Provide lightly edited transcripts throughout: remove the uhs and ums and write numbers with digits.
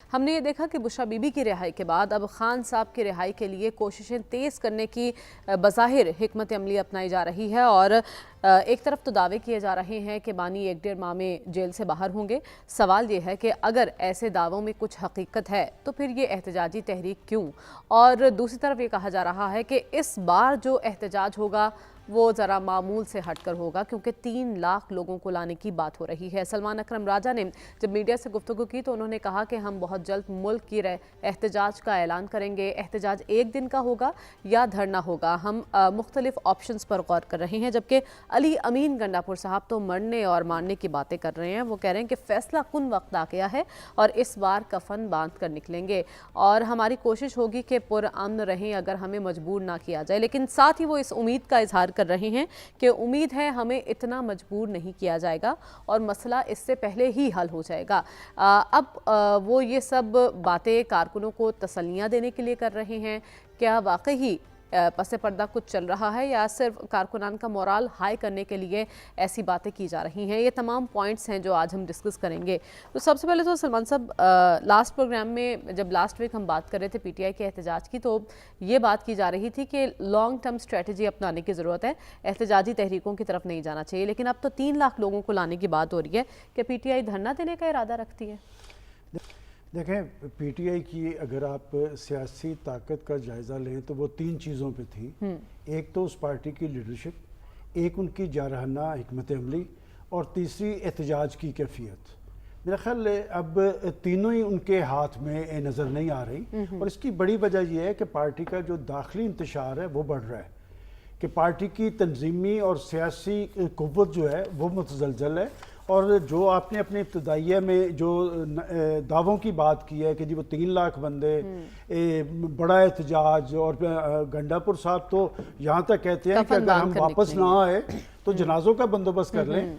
हमने ये देखा कि बुशरा बीबी की रिहाई के बाद अब खान साहब की रिहाई के लिए कोशिशें तेज़ करने की बज़ाहिर हिकमत अमली अपनाई जा रही है और एक तरफ तो दावे किए जा रहे हैं कि बानी 1-1.5 माह में जेल से बाहर होंगे। सवाल ये है कि अगर ऐसे दावों में कुछ हकीकत है तो फिर ये एहतजाजी तहरीक क्यों, और दूसरी तरफ ये कहा जा रहा है कि इस बार जो एहतजाज होगा वो ज़रा मामूल से हटकर होगा क्योंकि 3 लाख लोगों को लाने की बात हो रही है। सलमान अकरम राजा ने जब मीडिया से गुफ्तगू की तो उन्होंने कहा कि हम बहुत जल्द मुल्क की एहतजाज का ऐलान करेंगे। एहतजाज 1 दिन का होगा या धरना होगा, हम मुख्तलिफ ऑप्शंस पर गौर कर रहे हैं। जबकि अली अमीन गंडापुर साहब तो मरने और मारने की बातें कर रहे हैं। वो कह रहे हैं कि फ़ैसला कुन वक्त आ गया है और इस बार कफन बांध कर निकलेंगे और हमारी कोशिश होगी कि पुरअमन रहें अगर हमें मजबूर ना किया जाए। लेकिन साथ ही वो इस उम्मीद का इजहार कर रहे हैं कि उम्मीद है हमें इतना मजबूर नहीं किया जाएगा और मसला इससे पहले ही हल हो जाएगा। अब वो ये सब बातें कारकुनों को तसल्लियाँ देने के लिए कर रहे हैं। क्या वाकई ही पसे पर्दा कुछ चल रहा है या सिर्फ कारकुनान का मोराल हाई करने के लिए ऐसी बातें की जा रही हैं? ये तमाम पॉइंट्स हैं जो आज हम डिस्कस करेंगे। तो सबसे पहले तो सलमान साहब, लास्ट प्रोग्राम में जब लास्ट वीक हम बात कर रहे थे पीटीआई के एहतजाज की, तो ये बात की जा रही थी कि लॉन्ग टर्म स्ट्रेटजी अपनाने की ज़रूरत है, एहतजाजी तहरीकों की तरफ नहीं जाना चाहिए। लेकिन अब तो 3 लाख लोगों को लाने की बात हो रही है कि पीटीआई धरना देने का इरादा रखती है। देखें, पीटीआई की अगर आप सियासी ताकत का जायज़ा लें तो वो 3 चीज़ों पे थी। एक तो उस पार्टी की लीडरशिप, एक उनकी जारहाना हिकमत अमली और तीसरी एहतजाज की कैफियत। मेरा ख्याल है अब तीनों ही उनके हाथ में नज़र नहीं आ रही और इसकी बड़ी वजह यह है कि पार्टी का जो दाखिली इंतशार है वो बढ़ रहा है, कि पार्टी की तंजीमी और सियासी कुव्वत जो है वो मुतज़लज़ल है। और जो आपने अपने इब्तदाइया में जो दावों की बात की है कि जी वो 3 लाख बंदे, बड़ा एहतजाज, और गंडापुर साहब तो यहाँ तक कहते हैं कि अगर हम वापस ना आए तो जनाजों का बंदोबस्त कर लें।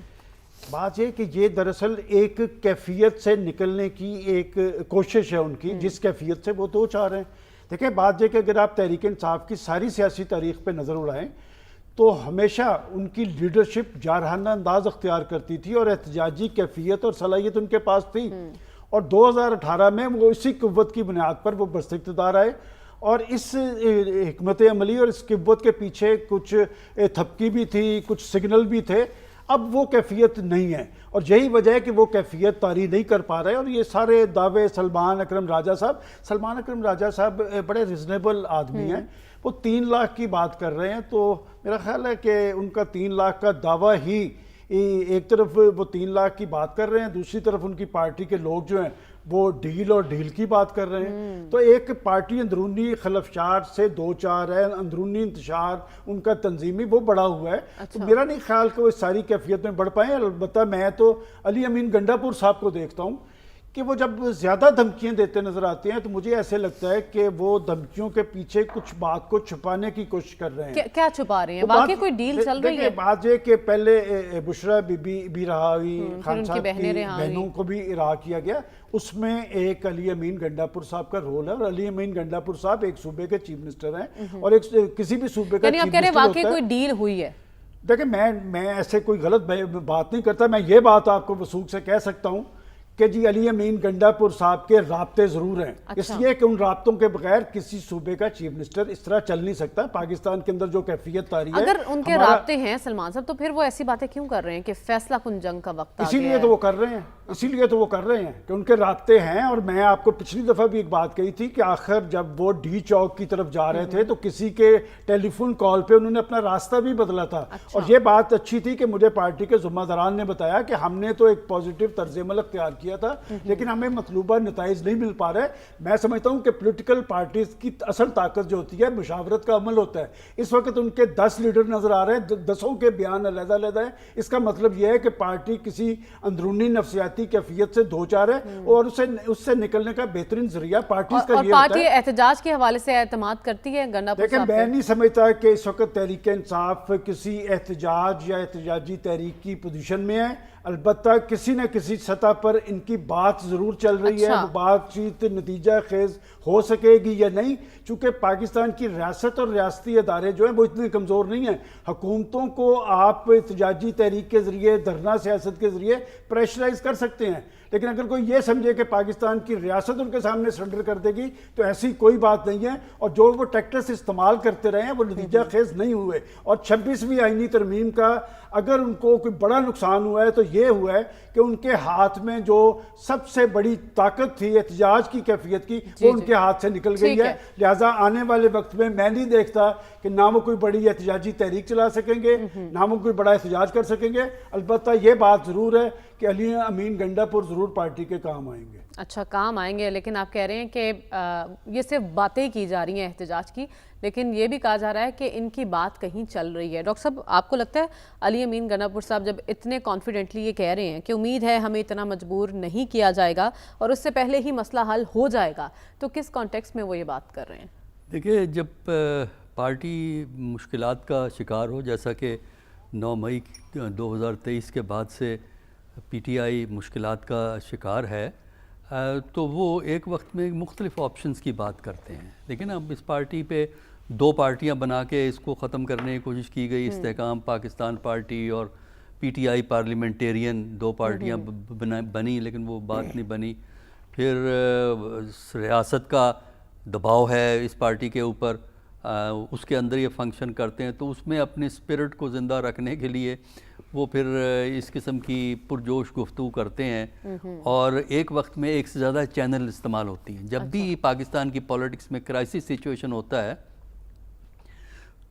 बात यह कि ये दरअसल एक कैफियत से निकलने की एक कोशिश है उनकी, जिस कैफियत से वो 2 चार हैं। देखिए, बात यह कि अगर आप तहरीक इंसाफ की सारी सियासी तारीख पर नज़र उड़ाएं तो हमेशा उनकी लीडरशिप जारहाना अंदाज अख्तियार करती थी और एहतजाजी कैफियत और सलाहियत उनके पास थी। और 2018 में वो इसी कुव्वत की बुनियाद पर वो बरसत इक़्तिदार आए और इस हिकमत अमली और इस कुव्वत के पीछे कुछ थपकी भी थी, कुछ सिग्नल भी थे। अब वो कैफियत नहीं है और यही वजह है कि वो कैफियत तारी नहीं कर पा रहे। और ये सारे दावे सलमान अकरम राजा साहब बड़े रिजनेबल आदमी हैं। वो 3 लाख की बात कर रहे हैं, तो मेरा ख्याल है कि उनका 3 लाख का दावा ही, एक तरफ वो 3 लाख की बात कर रहे हैं, दूसरी तरफ उनकी पार्टी के लोग जो हैं वो डील और ढील की बात कर रहे हैं। तो एक पार्टी अंदरूनी खलफशार से 2 चार है, अंदरूनी इंतशार उनका तंजीमी वो बड़ा हुआ है। तो मेरा नहीं ख्याल कि वो इस सारी कैफियत में बढ़ पाए। अलबत्ता मैं तो अली अमीन गंडापुर साहब को देखता हूँ कि वो जब ज़्यादा धमकियाँ देते नज़र आते हैं तो मुझे ऐसे लगता है कि वो धमकियों के पीछे कुछ बात को छुपाने की कोशिश कर रहे हैं। क्या छुपा रहे हैं? वाकई कोई डील चल रही है? बात ये कि पहले बुशरा बीबी भी रहा हुई, खान साहब की बहनों को भी रिहा किया गया, उसमें एक अली अमीन गंडापुर साहब का रोल है। और अली अमीन गंडापुर साहब एक सूबे के चीफ मिनिस्टर हैं और एक किसी भी सूबे का चीफ मिनिस्टर वाकई कोई डील हुई है? देखिए, मैं ऐसे कोई गलत बात नहीं करता। मैं ये बात आपको वसूख से कह सकता हूँ कि जी अली अमीन गंडापुर साहब के राब्ते ज़रूर हैं। इसलिए कि उन राब्तों के बगैर किसी सूबे का चीफ मिनिस्टर इस तरह चल नहीं सकता। पाकिस्तान के अंदर जो कैफियत तारी है, अगर उनके राब्ते हैं सलमान साहब, तो फिर वो ऐसी बातें क्यों कर रहे हैं कि फैसला कुन जंग का वक्त आ गया है? इसीलिए तो वो कर रहे हैं, इसीलिए तो वो कर रहे हैं कि उनके राब्ते हैं। और मैं आपको पिछली दफ़ा भी एक बात कही थी कि आखिर जब वो डी चौक की तरफ जा रहे थे तो किसी के टेलीफोन कॉल पे उन्होंने अपना रास्ता भी बदला था। और ये बात अच्छी थी कि मुझे पार्टी के ज़िम्मेदारान ने बताया कि हमने तो एक पॉजिटिव तर्ज अमल अख्तियार किया था, लेकिन हमें मतलूबा नताइज नहीं मिल पा रहे। मैं समझता हूँ कि पॉलिटिकल पार्टीज की असल ताकत जो होती है मुशावरत का अमल होता है। इस वक्त उनके 10 लीडर नजर आ रहे हैं, 10 के बयान अलग-अलग है। इसका मतलब यह है कि पार्टी किसी अंदरूनी नफसियाती कैफियत से 2 चार है और उससे निकलने का बेहतरीन जरिया पार्टी का ये होता है। पार्टी एहतजाज के हवाले से एतमाद करती है गंडापुर साहब? देखिए, मैं नहीं समझता कि इस वक्त तहरीक इंसाफ किसी एहतजाज या एहतजाजी तहरीक की पोजीशन में है। अलबत्ता किसी न किसी सतह पर इनकी बात ज़रूर चल रही है। वो बातचीत नतीजा खेज हो सकेगी या नहीं, चूँकि पाकिस्तान की रियासत और रियासती अदारे जो हैं वो इतने कमज़ोर नहीं हैं। हुकूमतों को आप एहतजाजी तहरीक के ज़रिए, धरना सियासत के ज़रिए प्रेशराइज कर सकते हैं, لیکن اگر کوئی یہ سمجھے کہ پاکستان کی ریاست ان کے سامنے سرنڈر کر دے گی تو ایسی کوئی بات نہیں ہے، اور جو وہ ٹیکٹس استعمال کرتے رہے ہیں وہ نتیجہ خیز نہیں ہوئے، اور 26ویں آئینی ترمیم کا اگر ان کو کوئی بڑا نقصان ہوا ہے تو یہ ہوا ہے کہ ان کے ہاتھ میں جو سب سے بڑی طاقت تھی احتجاج کی کیفیت کی وہ ان کے ہاتھ سے نکل گئی ہے، لہٰذا آنے والے وقت میں نہیں دیکھتا کہ نہ وہ کوئی بڑی احتجاجی تحریک چلا سکیں گے، نہ وہ کوئی بڑا احتجاج کر سکیں گے۔ البتہ یہ بات ضرور ہے کہ علی امین گنڈا پور ضرور پارٹی کے کام آئیں گے۔ اچھا، کام آئیں گے، لیکن آپ کہہ رہے ہیں کہ یہ صرف باتیں کی جا رہی ہیں احتجاج کی، لیکن یہ بھی کہا جا رہا ہے کہ ان کی بات کہیں چل رہی ہے۔ ڈاکٹر صاحب، آپ کو لگتا ہے علی امین گنڈا پور صاحب جب اتنے کانفیڈنٹلی یہ کہہ رہے ہیں کہ امید ہے ہمیں اتنا مجبور نہیں کیا جائے گا اور اس سے پہلے ہی مسئلہ حل ہو جائے گا، تو کس کانٹیکسٹ میں وہ یہ بات کر رہے ہیں؟ دیکھیں، جب پارٹی مشکلات کا شکار ہو، جیسا کہ 9 مئی 2023 کے بعد سے پی ٹی آئی مشکلات کا شکار ہے، تو وہ ایک وقت میں مختلف آپشنز کی بات کرتے ہیں۔ لیکن اب اس پارٹی پہ 2 پارٹیاں بنا کے اس کو ختم کرنے کی کوشش کی گئی، استحکام پاکستان پارٹی اور پی ٹی آئی پارلیمنٹیرین، 2 پارٹیاں بنی لیکن وہ بات نہیں بنی۔ پھر ریاست کا دباؤ ہے اس پارٹی کے اوپر، اس کے اندر یہ فنکشن کرتے ہیں، تو اس میں اپنی اسپرٹ کو زندہ رکھنے کے لیے وہ پھر اس قسم کی پرجوش گفتگو کرتے ہیں، اور ایک وقت میں ایک سے زیادہ چینل استعمال ہوتی ہیں۔ جب بھی پاکستان کی پولیٹکس میں کرائسس سچویشن ہوتا ہے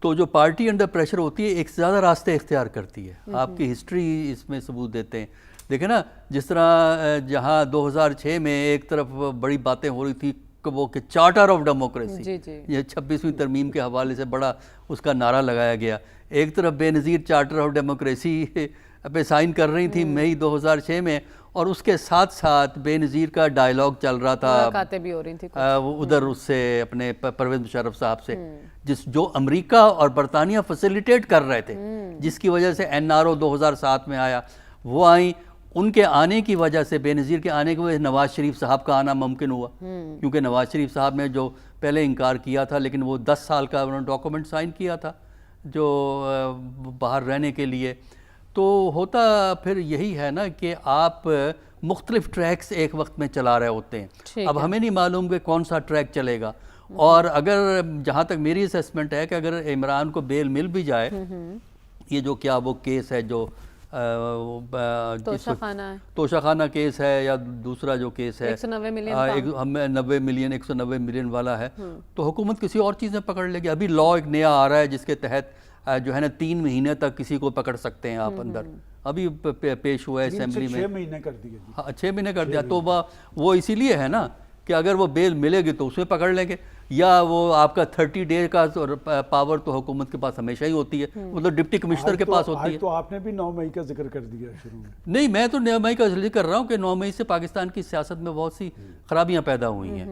تو جو پارٹی انڈر پریشر ہوتی ہے ایک سے زیادہ راستے اختیار کرتی ہے۔ آپ کی ہسٹری اس میں ثبوت دیتے ہیں۔ دیکھیں نا، جس طرح جہاں 2006 میں ایک طرف بڑی باتیں ہو رہی تھی کہ چارٹر آف ڈیموکریسی، یہ 26ویں ترمیم کے حوالے سے بڑا اس کا نعرہ لگایا گیا، ایک طرف بے نظیر چارٹر آف ڈیموکریسی پہ سائن کر رہی تھی مئی 2006 میں، اور اس کے ساتھ ساتھ بے نظیر کا ڈائلاگ چل رہا تھا، ملاقاتیں بھی ہو رہی تھیں ادھر اس سے اپنے پرویز مشرف صاحب سے، جو امریکہ اور برطانیہ فیسیلیٹیٹ کر رہے تھے، جس کی وجہ سے NRO 2007 میں آیا، وہ آئیں۔ ان کے آنے کی وجہ سے، بے نظیر کے آنے کی وجہ سے نواز شریف صاحب کا آنا ممکن ہوا، کیونکہ نواز شریف صاحب نے جو پہلے انکار کیا تھا لیکن وہ 10 سال کا انہوں نے ڈاکومنٹ سائن کیا تھا جو باہر رہنے کے لیے۔ تو ہوتا پھر یہی ہے نا کہ آپ مختلف ٹریکس ایک وقت میں چلا رہے ہوتے ہیں۔ اب ہمیں نہیں معلوم کہ کون سا ٹریک چلے گا، اور اگر جہاں تک میری اسیسمنٹ ہے کہ اگر عمران کو بیل مل بھی جائے، یہ جو کیا وہ کیس ہے جو توشہ خانہ کیس ہے یا دوسرا جو کیس ہے 190 ملین والا ہے، تو حکومت کسی اور چیز میں پکڑ لے گی۔ ابھی لا ایک نیا آ رہا ہے جس کے تحت جو ہے نا 3 مہینے تک کسی کو پکڑ سکتے ہیں آپ اندر، ابھی پیش ہوا ہے اسمبلی میں، 6 مہینے کر دیا، ہاں 6 مہینے کر دیا۔ تو وہ اسی لیے ہے نا کہ اگر وہ بیل ملے گی تو اس میں پکڑ لیں گے، یا وہ آپ کا 30 ڈے کا پاور تو حکومت کے پاس ہمیشہ ہی ہوتی ہے، وہ تو ڈپٹی کمشنر کے پاس ہوتی ہے۔ تو آپ نے بھی 9 مئی کا ذکر کر دیا شروع میں۔ نہیں، میں تو 9 مئی کا ذکر کر رہا ہوں کہ 9 مئی سے پاکستان کی سیاست میں بہت سی خرابیاں پیدا ہوئی ہیں۔